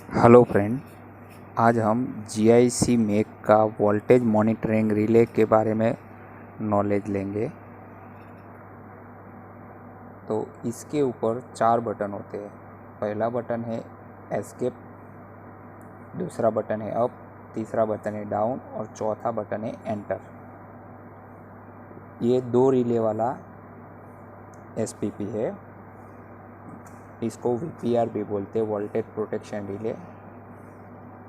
Hello friend, आज हम GIC make का वोल्टेज मॉनिटरिंग रिले के बारे में नॉलेज लेंगे। तो इसके ऊपर 4 बटन होते हैं। पहला बटन है एस्केप, दूसरा बटन है अप, तीसरा बटन है डाउन और चौथा बटन है एंटर। ये 2 रिले वाला एसपीपी है। इसको वीपीआर भी बोलते हैं, वोल्टेज प्रोटेक्शन रिले।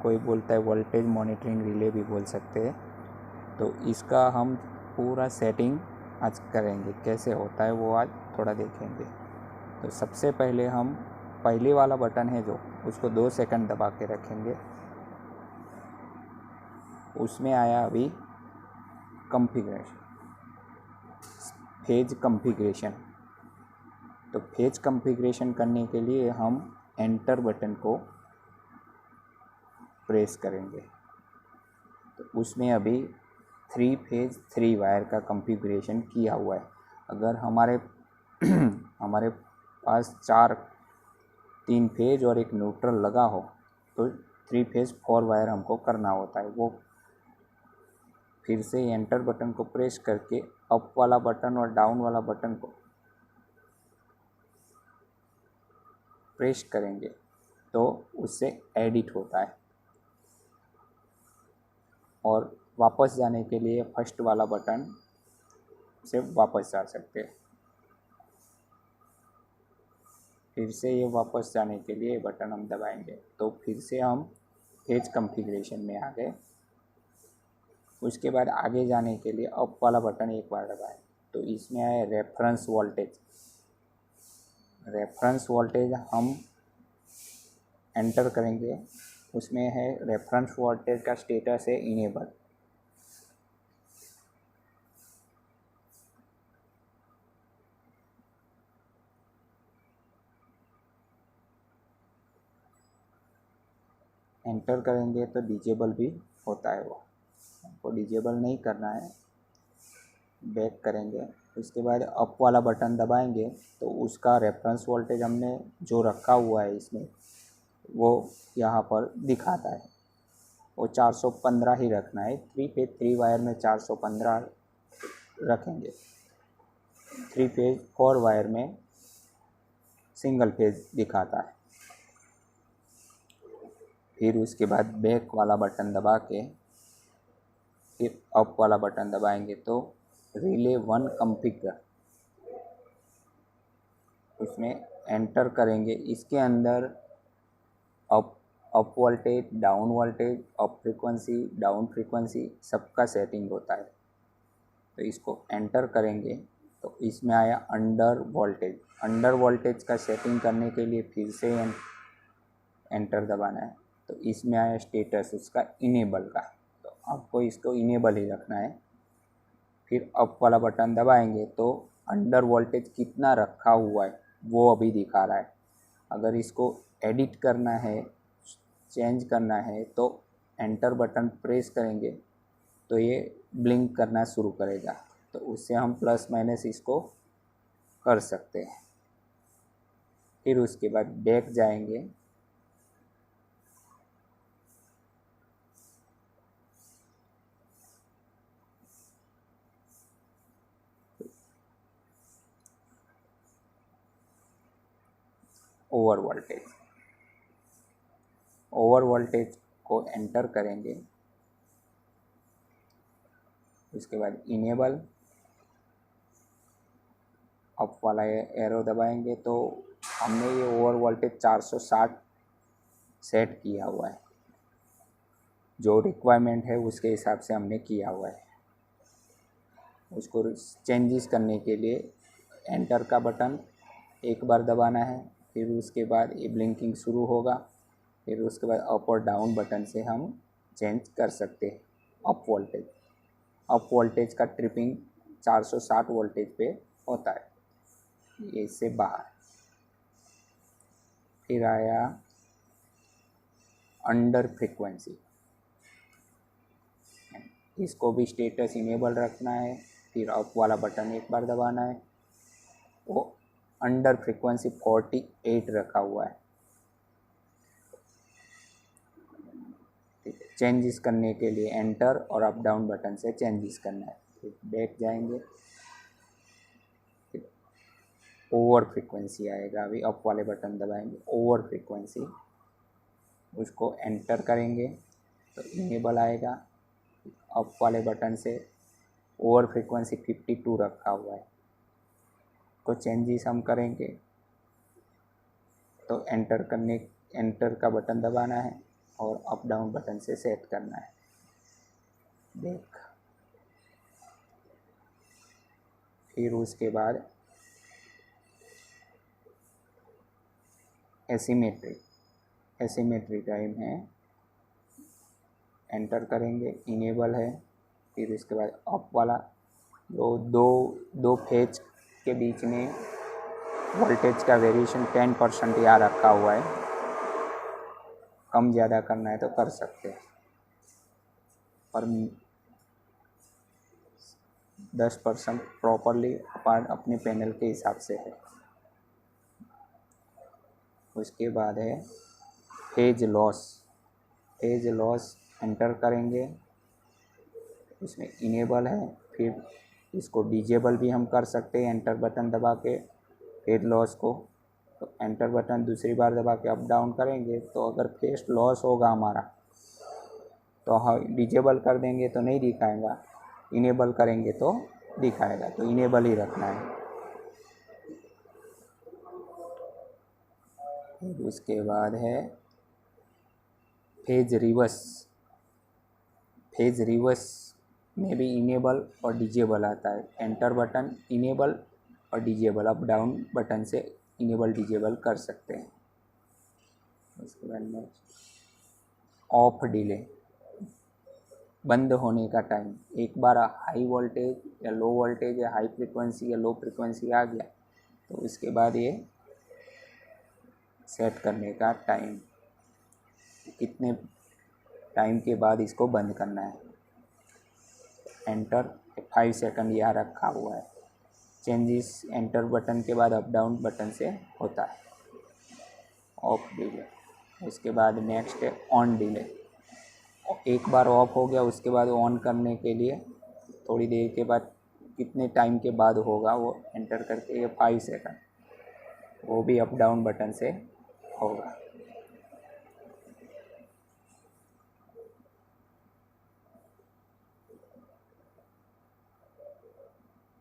कोई बोलता है वोल्टेज मॉनिटरिंग रिले भी बोल सकते हैं। तो इसका हम पूरा सेटिंग आज करेंगे, कैसे होता है वो आज थोड़ा देखेंगे। तो सबसे पहले हम पहले वाला बटन है जो, उसको 2 सेकंड दबा के रखेंगे। उसमें आया अभी कॉन्फ़िगरेशन, फेज कॉन्फ़िगरेशन। तो फेज कॉन्फ़िगरेशन करने के लिए हम एंटर बटन को प्रेस करेंगे। तो उसमें अभी 3 फेज 3 वायर का कॉन्फ़िगरेशन किया हुआ है। अगर हमारे हमारे पास 3 फेज और एक न्यूट्रल लगा हो तो 3 फेज 4 वायर हमको करना होता है। वो फिर से एंटर बटन को प्रेस करके अप वाला बटन और डाउन वाला बटन को प्रेस करेंगे तो उससे एडिट होता है। और वापस जाने के लिए फर्स्ट वाला बटन से वापस जा सकते हैं। फिर से ये वापस जाने के लिए बटन हम दबाएंगे तो फिर से हम फेज कॉन्फ़िगरेशन में आ गए। उसके बाद आगे जाने के लिए अप वाला बटन एक बार दबाएं तो इसमें आए रेफरेंस वोल्टेज। रेफरेंस वोल्टेज हम एंटर करेंगे। उसमें है रेफरेंस वोल्टेज का स्टेटस है इनेबल। एंटर करेंगे तो डिजेबल भी होता है। वो हमको डिजेबल नहीं करना है, बैक करेंगे। उसके बाद अप वाला बटन दबाएंगे तो उसका रेफरेंस वोल्टेज हमने जो रखा हुआ है इसमें वो यहाँ पर दिखाता है। वो 415 ही रखना है। 3 फेज 3 वायर में 415 रखेंगे। 3 फेज 4 वायर में सिंगल फेज दिखाता है। फिर उसके बाद बैक वाला बटन दबा के फिर अप वाला बटन दबाएंगे तो रिले 1 कॉन्फ़िगर, उसमें एंटर करेंगे। इसके अंदर up voltage, down voltage, up frequency, down frequency सबका सेटिंग होता है। तो इसको एंटर करेंगे तो इसमें आया अंडर वोल्टेज। अंडर वोल्टेज का सेटिंग करने के लिए फिर से एंटर दबाना है। तो इसमें आया स्टेटस उसका इनेबल का, तो आपको इसको इनेबल ही रखना है। फिर अप वाला बटन दबाएंगे तो अंडर वोल्टेज कितना रखा हुआ है वो अभी दिखा रहा है। अगर इसको एडिट करना है, चेंज करना है तो एंटर बटन प्रेस करेंगे तो ये ब्लिंक करना शुरू करेगा। तो उससे हम प्लस माइनस इसको कर सकते हैं। फिर उसके बाद बैक जाएंगे। ओवर वोल्टेज को एंटर करेंगे। उसके बाद इनेबल, अप वाला एरो दबाएंगे तो हमने ये ओवर वोल्टेज 460 सेट किया हुआ है। जो रिक्वायरमेंट है उसके हिसाब से हमने किया हुआ है। उसको चेंजेस करने के लिए एंटर का बटन एक बार दबाना है। फिर उसके बाद ये ब्लिंकिंग शुरू होगा। फिर उसके बाद अप और डाउन बटन से हम चेंज कर सकते हैं अप वोल्टेज का ट्रिपिंग 460 वोल्टेज पे होता है, ये इससे बाहर। फिर आया अंडर फ्रीक्वेंसी, इसको भी स्टेटस इनेबल रखना है। फिर अप वाला बटन एक बार दबाना है। वो अंडर फ्रीक्वेंसी 48 रखा हुआ है। चेंजेस करने के लिए एंटर और अप डाउन बटन से चेंजेस करना है। फिर बैक जाएंगे, ओवर फ्रीक्वेंसी आएगा, अभी अप वाले बटन दबाएंगे, ओवर फ्रीक्वेंसी, उसको एंटर करेंगे तो इनेबल आएगा। अप वाले बटन से ओवर फ्रीक्वेंसी 52 रखा हुआ है, को चेंजेस हम करेंगे तो एंटर का बटन दबाना है और अप डाउन बटन से सेट करना है। देख, फिर उसके बाद एसीमेट्री टाइम है, एंटर करेंगे, इनेबल है। फिर उसके बाद अप वाला दो फेज के बीच में वोल्टेज का वेरिएशन 10% यहाँ रखा हुआ है, कम ज़्यादा करना है तो कर सकते हैं, पर 10% प्रॉपरली अपने पैनल के हिसाब से है। उसके बाद है फेज लॉस एंटर करेंगे, उसमें इनेबल है। फिर इसको डिजेबल भी हम कर सकते हैं एंटर बटन दबा के फेज लॉस को। तो एंटर बटन दूसरी बार दबा के अप डाउन करेंगे तो अगर फेज लॉस होगा हमारा तो हम डिजेबल कर देंगे तो नहीं दिखाएगा, इनेबल करेंगे तो दिखाएगा, तो इनेबल ही रखना है। फिर उसके बाद है फेज रिवर्स में भी इनेबल और डिजेबल आता है। एंटर बटन इनेबल और डिजेबल, अप डाउन बटन से इनेबल डिजेबल कर सकते हैं। उसके बाद में ऑफ डिले, बंद होने का टाइम। एक बार हाई वोल्टेज या लो वोल्टेज या हाई फ्रीक्वेंसी या लो फ्रीक्वेंसी आ गया तो उसके बाद ये सेट करने का टाइम, कितने टाइम के बाद इसको बंद करना है। एंटर 5 सेकंड यहाँ रखा हुआ है। चेंजेस एंटर बटन के बाद अप डाउन बटन से होता है। ऑफ डिले, उसके बाद नेक्स्ट है ऑन डिले। एक बार ऑफ हो गया उसके बाद ऑन करने के लिए थोड़ी देर के बाद कितने टाइम के बाद होगा वो एंटर करके, ये 5 सेकंड, वो भी अप डाउन बटन से होगा।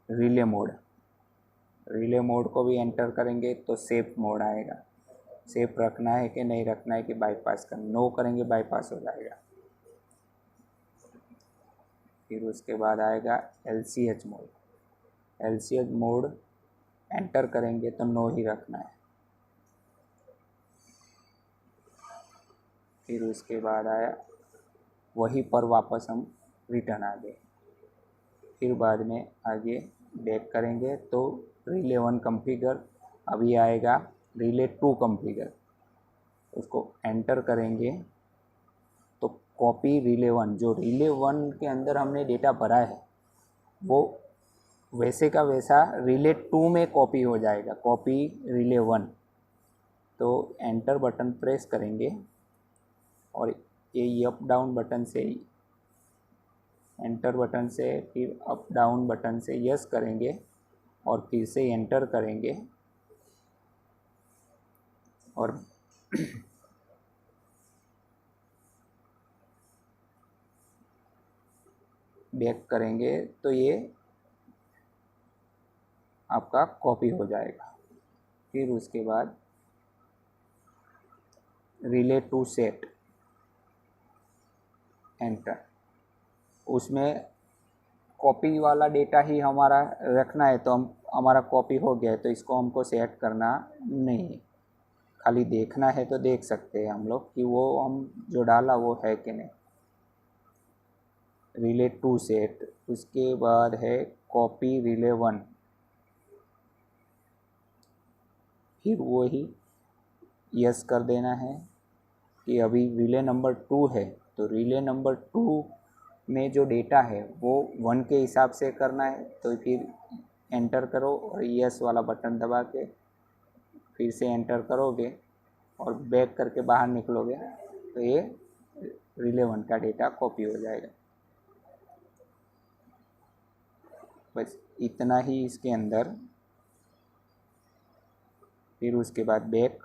रिले मोड को भी एंटर करेंगे तो सेफ मोड आएगा। सेफ रखना है कि नहीं रखना है कि बाईपास करना, नो करेंगे बाईपास हो जाएगा। फिर उसके बाद आएगा LCH मोड एंटर करेंगे तो नो ही रखना है। फिर उसके बाद आया वहीं पर वापस हम रिटर्न आ गए। फिर बाद में आगे बैक करेंगे तो रिले 1 कॉन्फ़िगर, अभी आएगा रिले 2 कॉन्फ़िगर, उसको एंटर करेंगे तो कॉपी रिले 1, जो रिले 1 के अंदर हमने डेटा भरा है वो वैसे का वैसा रिले 2 में कॉपी हो जाएगा, कॉपी रिले 1। तो एंटर बटन प्रेस करेंगे और ये अप डाउन बटन से, एंटर बटन से फिर अप डाउन बटन से यस करेंगे और फिर से एंटर करेंगे और बैक करेंगे तो ये आपका कॉपी हो जाएगा। फिर उसके बाद रिले टू सेट, एंटर, उसमें कॉपी वाला डेटा ही हमारा रखना है तो हम हमारा कॉपी हो गया है तो इसको हमको सेट करना नहीं है, खाली देखना है तो देख सकते हैं हम लोग कि वो हम जो डाला वो है कि नहीं। रिले 2 सेट, उसके बाद है कॉपी रिले 1, फिर वो ही यस कर देना है कि अभी रिले नंबर 2 है तो रिले नंबर 2 में जो डेटा है वो 1 के हिसाब से करना है। तो फिर एंटर करो और यस वाला बटन दबा के फिर से एंटर करोगे और बैक करके बाहर निकलोगे तो ये रिले 1 का डेटा कॉपी हो जाएगा। बस इतना ही इसके अंदर। फिर उसके बाद बैक